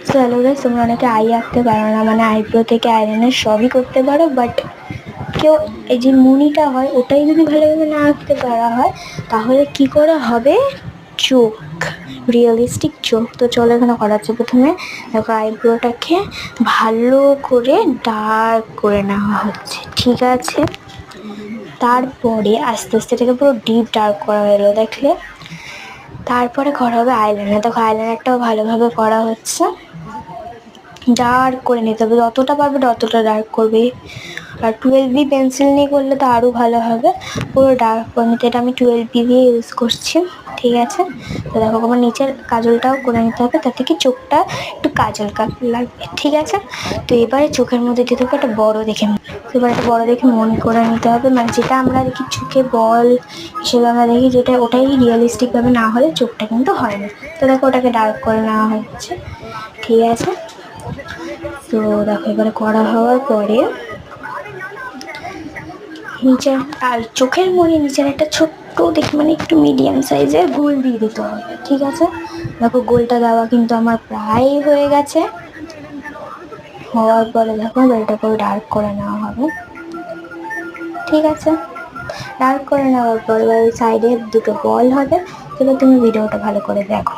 So hello guys, তোমরা অনেকে I আঁকতে পারো না, মানে আইব্রো থেকে আইলাইনার সবই করতে পারো, বাট কেউ এই যে মুনিটা হয় ওটাই যদি ভালোভাবে না আঁকতে পারা হয় তাহলে কি করে হবে? চোখ, রিয়েলিস্টিক চোখ। তো চলো এখানে করা হচ্ছে। প্রথমে দেখো আইব্রোটাকে ভালো করে ডার্ক করে নেওয়া হচ্ছে, ঠিক আছে? তারপরে আস্তে আস্তে এটাকে পুরো ডিপ ডার্ক করা হলো, দেখলে? তারপরে করা হবে আইলাইনার। দেখো আইলাইনারটাও ভালোভাবে করা হচ্ছে, ডার্ক করে নিতে হবে, যতটা পারবে ততটা ডার্ক করবে। আর 12B পেন্সিল নিয়ে করলে তো আরও ভালো হবে, পুরো ডার্ক করে নিতে। এটা আমি 12B দিয়ে ইউজ করছি, ঠিক আছে? তো দেখো আমার নিচের কাজলটাও করে নিতে হবে, তাতে কি চোখটা একটু কাজল কাজল লাগবে, ঠিক আছে? তো এবারে চোখের মধ্যে দিতে হবে একটা বড় দেখে, এবার একটা বড় দেখে মন করে নিতে হবে, মানে যেটা আমরা দেখি চোখে বল হিসেবে আমরা দেখি, যেটা ওটাই রিয়েলিস্টিকভাবে না হলে চোখটা কিন্তু হয় না। তো দেখো ওটাকে ডার্ক করে নেওয়া হচ্ছে, ঠিক আছে? তো দেখো এবারে করা হওয়ার পরে নিচে আর চোখের মনে নিচের একটা ছোট্ট দেখে, মানে একটু মিডিয়াম সাইজের গোল দিয়ে দিতে হবে, ঠিক আছে? দেখো গোলটা দেওয়া কিন্তু আমার প্রায় হয়ে গেছে। হওয়ার পরে দেখো গোলটাকেও ডার্ক করে নেওয়া হবে, ঠিক আছে? ডার্ক করে নেওয়ার পর এবার সাইডে দুটো বল হবে। এবার তুমি ভিডিওটা ভালো করে দেখো,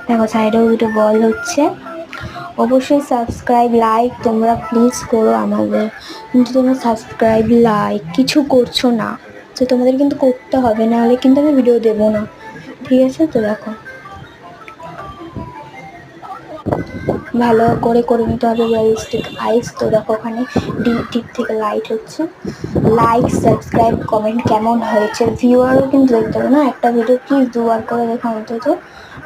দেখো সাইডেও দুটো বল হচ্ছে। অবশ্যই সাবস্ক্রাইব লাইক তোমরা প্লিজ করো আমাদের, কিন্তু তোমরা সাবস্ক্রাইব লাইক কিছু করছো না, তো তোমাদের কিন্তু করতে হবে, নাহলে কিন্তু আমি ভিডিও দেবো না, ঠিক আছে? তো দেখো ভালো করে করে নিতে হবে রিয়েলিস্টিক আইস। তো দেখো ওখানে ডিপ থেকে লাইট হচ্ছে। লাইক সাবস্ক্রাইব কমেন্ট কেমন হয়েছে, ভিউয়ারও কিন্তু দেখতে হবে না, একটা ভিডিও প্লিজ দুবার করে দেখো অন্তত,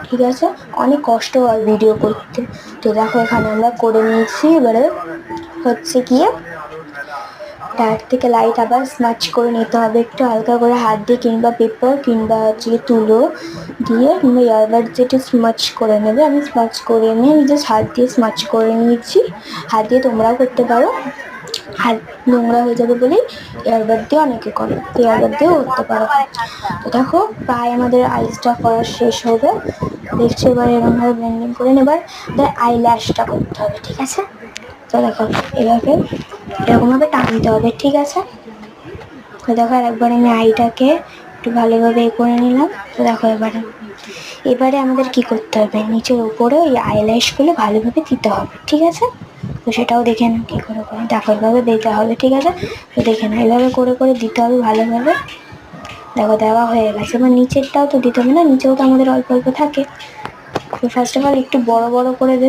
ঠিক আছে? অনেক কষ্ট হয় ভিডিও করতে। তো দেখো এখানে আমরা করে নিয়েছি, এবারে হচ্ছে গিয়ে ডার্ক থেকে লাইট আবার স্মাচ করে নিতে হবে একটু হালকা করে হাত দিয়ে, কিংবা পেপার কিংবা হচ্ছে তুলো দিয়ে, কিংবা ইয়ারবাড যেটা স্মাচ করে নেবে। আমি স্মাচ করে নিয়ে আমি জাস্ট হাত দিয়ে স্মাচ করে নিয়েছি। হাত দিয়ে তোমরাও করতে পারো, হাত নোংরা হয়ে যাবে বলেই ইয়ারবাড দিয়ে অনেকে করে, তো ইয়ারবাড দিয়েও করতে পারো। তো দেখো প্রায় আমাদের আইসটা করা শেষ হবে, দেখছি। এবার এরকমভাবে ব্লেন্ডিং করে এবার আই ল্যাশটা করতে হবে, ঠিক আছে? তো দেখো এভাবে এরকমভাবে টানতে হবে, ঠিক আছে? তো দেখো আর একবার আমি আইটাকে একটু ভালোভাবে করে নিলাম। তো দেখো এবারে আমাদের কি করতে হবে, নিচের উপরে ওই আইল্যাশগুলো ভালোভাবে দিতে হবে, ঠিক আছে? তো সেটাও দেখে না কী করে করে, দেখো এভাবে দিতে হবে, ঠিক আছে? তো দেখে না এভাবে করে করে দিতে হবে ভালোভাবে। দেখো দেওয়া হয়ে গেছে। এবার নিচেরটাও তো দিতে হবে না, নিচেও তো আমাদের অল্প অল্প থাকে। তো ফার্স্ট অফ অল একটু বড় বড় করে দেবে।